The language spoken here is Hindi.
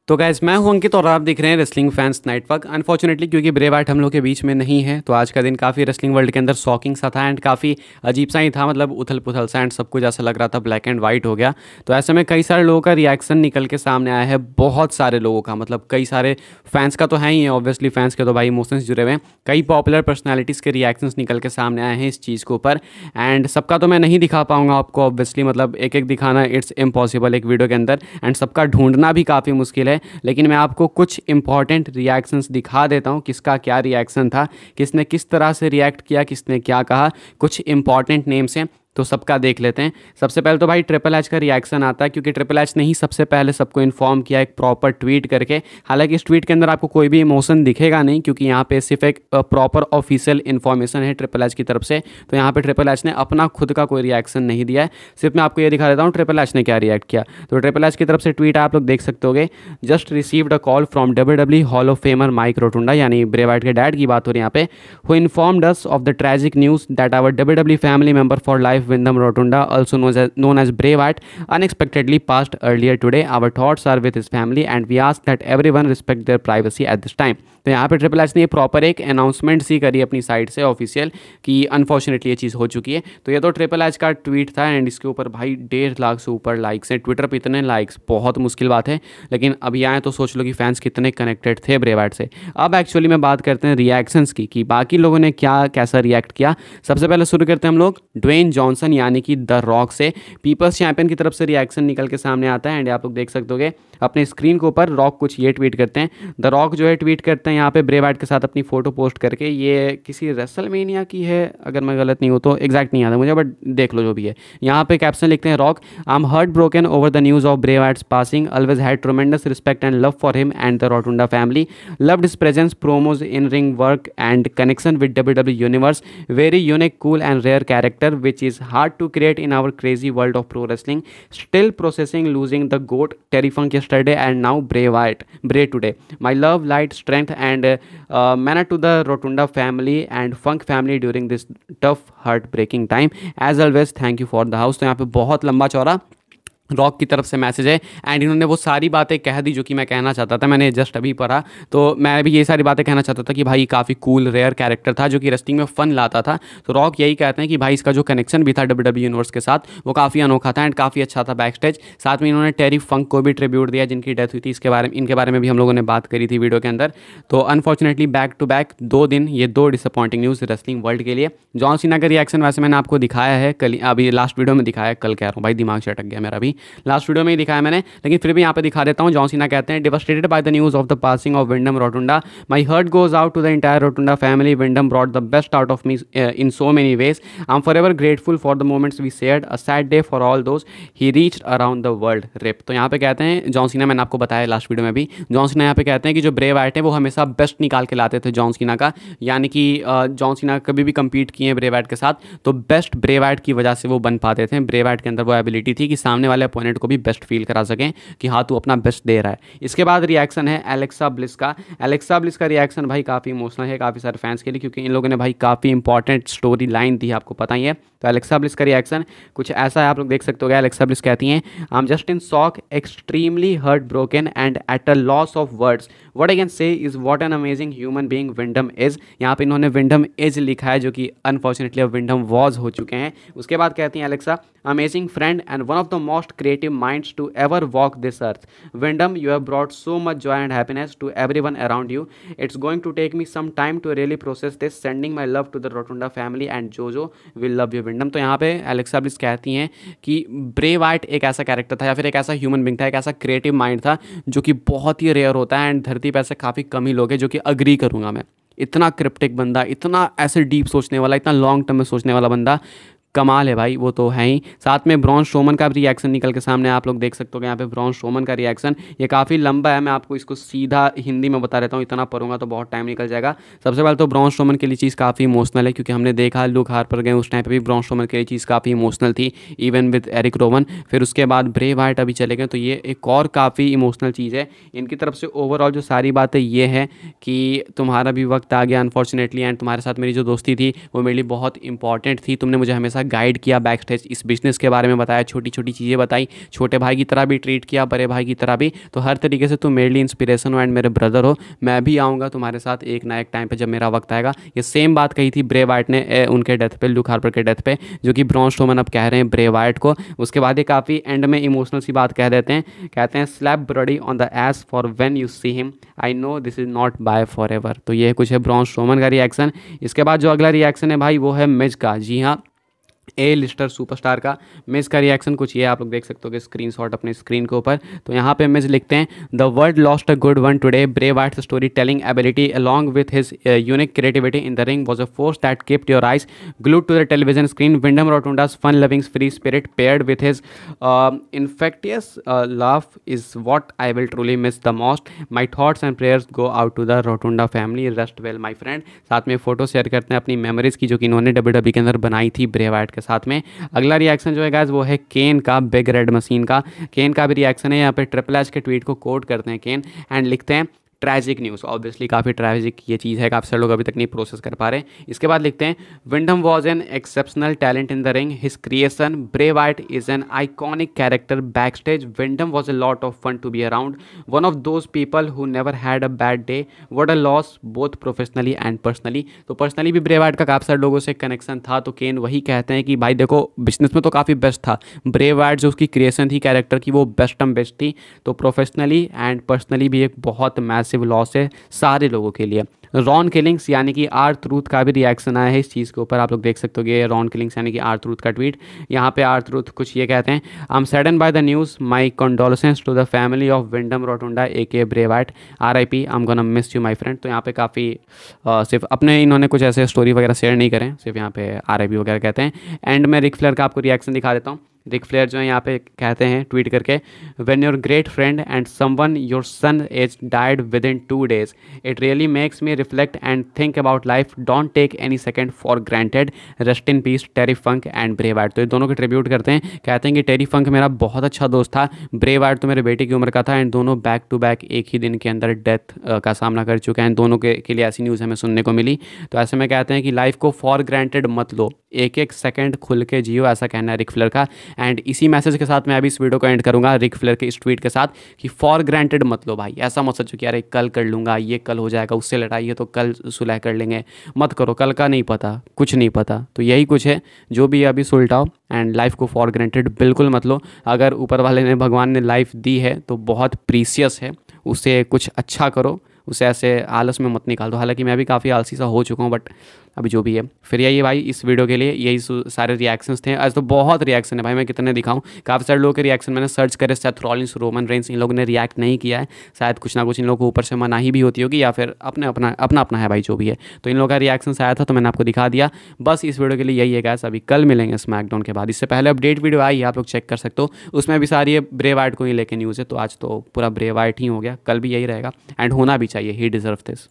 तो गाइस मैं हूं अंकित और आप देख रहे हैं रेसलिंग फैंस नेटवर्क। अनफॉर्चुनेटली क्योंकि ब्रे वाइट हम लोग के बीच में नहीं है तो आज का दिन काफ़ी रेसलिंग वर्ल्ड के अंदर शॉकिंग सा था एंड काफ़ी अजीब सा ही था। मतलब उथल पुथल सा एंड सब कुछ ऐसा लग रहा था ब्लैक एंड वाइट हो गया। तो ऐसे में कई सारे लोगों का रिएक्शन निकल के सामने आया है, बहुत सारे लोगों का। मतलब कई सारे फैंस का तो है ही है, ऑब्वियसली फैंस के तो भाई इमोशंस जुड़े हुए हैं। कई पॉपुलर पर्सनैलिटीज़ के रिएक्शंस निकल के सामने आए हैं इस चीज़ के ऊपर एंड सबका तो मैं नहीं दिखा पाऊंगा आपको ऑब्वियसली। मतलब एक एक दिखाना इट्स इम्पॉसिबल एक वीडियो के अंदर एंड सबका ढूंढना भी काफ़ी मुश्किल है। लेकिन मैं आपको कुछ इंपॉर्टेंट रिएक्शंस दिखा देता हूँ, किसका क्या रिएक्शन था, किसने किस तरह से रिएक्ट किया, किसने क्या कहा। कुछ इंपॉर्टेंट नेम्स हैं तो सबका देख लेते हैं। सबसे पहले तो भाई ट्रिपल एच का रिएक्शन आता है क्योंकि ट्रिपल एच ने ही सबसे पहले सबको इन्फॉर्म किया एक प्रॉपर ट्वीट करके। हालांकि इस ट्वीट के अंदर आपको कोई भी इमोशन दिखेगा नहीं क्योंकि यहाँ पे सिर्फ एक प्रॉपर ऑफिशियल इन्फॉर्मेशन है ट्रिपल एच की तरफ से। तो यहाँ पे ट्रिपल एच ने अपना खुद का कोई रिएक्शन नहीं दिया है। सिर्फ मैं आपको ये दिखा देता हूँ ट्रिपल एच ने क्या रिएक्ट किया। तो ट्रिपल एच की तरफ से ट्वीट आप लोग देख सकते होगे, just received a call from WWE hall of famer Mike Rotunda, यानी ब्रे वाइट के डैड की बात हो रही है यहाँ पे, who informed us of the tragic news that our WWE family member for life Windham Rotunda, also known as Bray Wyatt, unexpectedly passed earlier today. Our thoughts are with his family and we ask that everyone respect their privacy at this time. तो यहाँ पे ट्रिपल एच ने ये प्रॉपर एक अनाउंसमेंट सी करी अपनी साइड से ऑफिशियल कि अनफॉर्चुनेटली ये चीज़ हो चुकी है। तो ये तो ट्रिपल एच का ट्वीट था एंड इसके ऊपर भाई 1.5 लाख से ऊपर लाइक्स हैं। ट्विटर पे इतने लाइक्स बहुत मुश्किल बात है, लेकिन अभी आए तो सोच लो कि फैंस कितने कनेक्टेड थे ब्रे वाइट से। अब एक्चुअली में बात करते हैं रिएक्शंस की कि बाकी लोगों ने क्या कैसा रिएक्ट किया। सबसे पहले शुरू करते हैं हम लोग ड्वेन जॉनसन यानी कि द रॉक से। पीपल्स चैंपियन की तरफ से रिएक्शन निकल के सामने आता है एंड आप लोग देख सकते होगे अपने स्क्रीन के ऊपर रॉक कुछ ये ट्वीट करते हैं। द रॉक जो है ट्वीट करते हैं यहाँ पे ब्रे वाइट के साथ अपनी फोटो पोस्ट करके। ये किसी रेसलमेनिया की है अगर मैं गलत नहीं हूँ तो, एग्जैक्ट नहीं आता मुझे बट देख लो जो भी है। यहाँ पे कैप्शन लिखते हैं Rock, I am heartbroken over the news of Bray Wyatt's passing, always had tremendous respect and love for him and the Rotunda family, loved his presence, promos, in ring work and connection with WWE universe, very unique, cool and rare character which is hard to create in our crazy world of pro wrestling, still processing losing the GOAT Terry Funk yesterday and now Bray today. My love, light, strength and manner to the Rotunda family and Funk family during this tough heartbreaking time. As always, thank you for the house. तो यहाँ पे बहुत लंबा चौड़ा रॉक की तरफ से मैसेज है एंड इन्होंने वो सारी बातें कह दी जो कि मैं कहना चाहता था। मैंने जस्ट अभी पढ़ा तो मैं भी ये सारी बातें कहना चाहता था कि भाई काफ़ी कूल रेयर कैरेक्टर था जो कि रेसलिंग में फ़न लाता था। तो रॉक यही कहते हैं कि भाई इसका जो कनेक्शन भी था WWE यूनिवर्स के साथ वो काफ़ी अनोखा था एंड काफ़ी अच्छा था बैक स्टेज। साथ में इन्होंने टेरी फंक को भी ट्रिब्यूट दिया जिनकी डेथ हुई थी। इनके बारे में भी हम लोगों ने बात करी थी वीडियो के अंदर। तो अनफॉर्चुनेटली बैक टू बैक 2 दिन ये 2 डिसअपॉइंटिंग न्यूज़ रेसलिंग वर्ल्ड के लिए। जॉन सीना का रिएक्शन वैसे मैंने आपको दिखाया है कल, अभी लास्ट वीडियो में दिखाया है, कल कह रहा हूँ भाई दिमाग से अटक गया मेरा भी, लास्ट वीडियो में दिखाया मैंने, लेकिन फिर भी यहाँ पे दिखा देता हूँ। जॉन सीना कहते हैं devastated by the news of the passing of Windham Rotunda, my heart goes out to the entire Rotunda family, Windham brought the best out of me in so many ways, I am forever grateful for the moments we shared, a sad day for all those he reached around the world RIP. तो यहाँ पे कहते हैं जॉन सीना, मैंने आपको बताया लास्ट वीडियो में भी, जॉन सीना यहाँ पे कहते हैं कि जो ब्रे वाइट है वो हमेशा बेस्ट निकाल के लाते थे जॉन सीना का, यानी कि जॉन सीना कभी भी कम्पीट किए ब्रे वाइट के साथ तो बेस्ट ब्रे वाइट की वजह से वो बन पाते थे। ब्रे वाइट के अंदर वो एबिलिटी थी कि सामने वाले अपोनेंट को भी बेस्ट फील करा सकें कि हाँ तू अपना बेस्ट दे रहा है। इसके बाद रिएक्शन है एलेक्सा ब्लिस का। एलेक्सा ब्लिस का रिएक्शन भाई काफ़ी इमोशनल है काफ़ी सारे फैंस के लिए क्योंकि इन लोगों ने भाई काफ़ी इंपॉर्टेंट स्टोरी लाइन दी है, आपको पता ही है। तो एलेक्सा ब्लिस का रिएक्शन कुछ ऐसा है, आप लोग देख सकते हो। एलेक्सा ब्लिस कहती हैं, I am just in shock, extremely heartbroken and at a loss of words, what I can say is what an amazing human being Windham is. यहाँ पे इन्होंने विंडम इज लिखा है जो कि अनफॉर्चुनेटली अब विंडम वॉज हो चुके हैं। उसके बाद कहती हैं Alexa, amazing friend and one of the most creative minds to ever walk this earth, Wyndham, you have brought so much joy and happiness to everyone around you. It's going to take me some time to really process this. Sending my love to the Rotunda family and Jojo will love you, Wyndham. तो यहाँ पे एलेक्सा ब्लिस कहती हैं कि ब्रे वाइट एक ऐसा कैरेक्टर था या फिर एक ऐसा ह्यूमन बीइंग था, एक ऐसा क्रिएटिव माइंड था जो कि बहुत ही रेयर होता है एंड धरती पर ऐसे काफ़ी कम ही लोग हैं जो कि अग्री करूँगा मैं। इतना क्रिप्टिक बंदा, इतना ऐसे डीप सोचने वाला, इतना लॉन्ग टर्म में सोचने वाला बंदा कमाल है भाई, वो तो है ही। साथ में ब्रॉन स्ट्रोमन का भी रिएक्शन निकल के सामने आप लोग देख सकते हो। यहाँ पे ब्रॉन स्ट्रोमन का रिएक्शन ये काफ़ी लंबा है, मैं आपको इसको सीधा हिंदी में बता देता हूँ, इतना पढ़ूंगा तो बहुत टाइम निकल जाएगा। सबसे पहले तो ब्रॉन स्ट्रोमन के लिए चीज़ काफ़ी इमोशनल है क्योंकि हमने देखा लुक हार्पर गए उस टाइम पर भी ब्रॉन स्ट्रोमन के लिए चीज़ काफ़ी इमोशनल थी, इवन विद एरिक रोवन। फिर उसके बाद ब्रे वाइट अभी चले गए तो ये एक और काफ़ी इमोशनल चीज़ है इनकी तरफ से। ओवरऑल जो सारी बातें ये है कि तुम्हारा भी वक्त आ गया अनफॉर्चुनेटली एंड तुम्हारे साथ मेरी जो दोस्ती थी वो मेरे लिए बहुत इंपॉर्टेंट थी, तुमने मुझे हमेशा गाइड किया बैक स्टेज, इस बिजनेस के बारे में बताया, छोटी छोटी चीज़ें बताई, छोटे भाई की तरह भी ट्रीट किया, बड़े भाई की तरह भी। तो हर तरीके से तुम मेरे लिए इंस्पिरेशन हो एंड मेरे ब्रदर हो। मैं भी आऊँगा तुम्हारे साथ एक ना एक टाइम पे जब मेरा वक्त आएगा। ये सेम बात कही थी ब्रे वाइट ने उनके डेथ पे, ल्यूक हार्पर के डेथ पे, जो कि ब्रॉन स्ट्रोमन अब कह रहे हैं ब्रे वाइट को। उसके बाद ये काफ़ी एंड में इमोशनल सी बात कह देते हैं, कहते हैं slap Brodie on the ass for when you see him, I know this is not bye forever. तो ये कुछ है ब्रॉन स्ट्रोमन का रिएक्शन। इसके बाद जो अगला रिएक्शन है भाई वो है मिज का। जी हाँ, ए लिस्टर सुपरस्टार का। मिज का रिएक्शन कुछ ये आप लोग देख सकते हो कि स्क्रीनशॉट अपने स्क्रीन के ऊपर। तो यहाँ पे मिज लिखते हैं, the world lost a good one today, Bray Wyatt's storytelling ability along with his unique creativity in the ring was a force that kept your eyes glued to the television screen. Wyndham Rotunda's fun-loving free spirit paired with his infectious laugh is what I will truly miss the most. My thoughts and prayers go out to the Rotunda family. Rest well my friend. साथ में फोटो शेयर करते हैं अपनी मेमोरीज की, जो कि इन्होंने WWE के अंदर बनाई थी ब्रे वाइट के साथ में। अगला रिएक्शन जो है गाइस वो है केन का, बिग रेड मशीन का। केन का भी रिएक्शन है। यहाँ पे ट्रिपल एच के ट्वीट को कोट करते हैं केन एंड लिखते हैं, ट्रैजिक न्यूज़। ऑब्वियसली काफ़ी ट्रैजिक ये चीज़ है, काफ़ी सारे लोग अभी तक नहीं प्रोसेस कर पा रहे। इसके बाद लिखते हैं, Windham was an exceptional talent in the ring, his creation Bray Wyatt is an iconic character backstage, Windham was a lot of fun to be around, one of those people who never had a bad day, what a loss both professionally and personally. तो पर्सनली भी ब्रे वाइट का काफ़ी सारे लोगों से कनेक्शन था। तो केन वही कहते हैं कि भाई देखो, बिजनेस में तो काफ़ी बेस्ट था, ब्रे वाइट जो उसकी क्रिएशन थी कैरेक्टर की वो बेस्ट थी, तो प्रोफेशनली एंड पर्सनली भी एक बहुत मैसिव लॉस है सारे लोगों के लिए। रॉन किलिंग्स यानी कि आर ट्रूथ का भी रिएक्शन आया है इस चीज़ के ऊपर। आप लोग देख सकते हो कि रॉन किलिंग्स यानी कि आर ट्रूथ का ट्वीट। यहाँ पे आर ट्रूथ कुछ ये कहते हैं, I am saddened by the news, my condolences to the family of Windham Rotunda a Bray Wyatt, RIP, I am gonna miss you my friend. तो यहाँ पे काफ़ी सिर्फ अपने इन्होंने कुछ ऐसे स्टोरी वगैरह शेयर नहीं करें, सिर्फ यहाँ पे RIP वगैरह कहते हैं। एंड में रिक फ्लेयर का आपको रिएक्शन दिखा देता हूँ। रिक फ्लेयर जो है यहाँ पे कहते हैं ट्वीट करके, when your great friend and someone your son age died within 2 days, it really makes me reflect and think about life, don't take any second for granted, rest in peace Terry Funk and Bray Wyatt. तो ये दोनों को ट्रिब्यूट करते हैं, कहते हैं कि टेरी फंक मेरा बहुत अच्छा दोस्त था, ब्रे वाइट तो मेरे बेटे की उम्र का था, एंड दोनों बैक टू बैक एक ही दिन के अंदर डेथ का सामना कर चुके हैं। दोनों के लिए ऐसी न्यूज़ हमें सुनने को मिली। तो ऐसे में कहते हैं कि लाइफ को फॉर ग्रांटेड मत लो, एक एक सेकंड खुल के जियो, ऐसा कहना है रिक फ्लेयर का। एंड इसी मैसेज के साथ मैं अभी इस वीडियो को एंड करूंगा रिक फ्लेयर के इस ट्वीट के साथ कि फॉर ग्रांटेड मत लो भाई, ऐसा मत सोचो कि अरे कल कर लूँगा, ये कल हो जाएगा, उससे लड़ाई है तो कल सुलह कर लेंगे, मत करो, कल का नहीं पता, कुछ नहीं पता। तो यही कुछ है, जो भी अभी सुलटाओ एंड लाइफ को फॉर ग्रांटेड बिल्कुल मत लो। अगर ऊपर वाले ने, भगवान ने लाइफ दी है तो बहुत प्रीसियस है, उसे कुछ अच्छा करो, उसे ऐसे आलस में मत निकाल दो। हालांकि मैं भी काफ़ी आलसी सा हो चुका हूँ, बट अभी जो भी है। फिर यही भाई इस वीडियो के लिए यही सारे रिएक्शंस थे। आज तो बहुत रिएक्शन है भाई, मैं कितने दिखाऊं। काफ़ी सारे लोगों के रिएक्शन मैंने सर्च करे, सेथ रॉलिंस, रोमन रेंस, इन लोगों ने रिएक्ट नहीं किया है। शायद कुछ ना कुछ इन लोगों को ऊपर से मनाही भी होती होगी, या फिर अपना है भाई, जो भी है। तो इन लोगों का रिएक्शन आया था तो मैंने आपको दिखा दिया। बस इस वीडियो के लिए यही है गाइस। अभी कल मिलेंगे स्मैकडाउन के बाद। इससे पहले अपडेट वीडियो आई है, आप लोग चेक कर सकते हो, उसमें भी सारी ब्रे वाइट को ही लेके न्यूज़ है। तो आज तो पूरा ब्रे वाइट ही हो गया, कल भी यही रहेगा एंड होना भी चाहिए, ही डिजर्व दिस।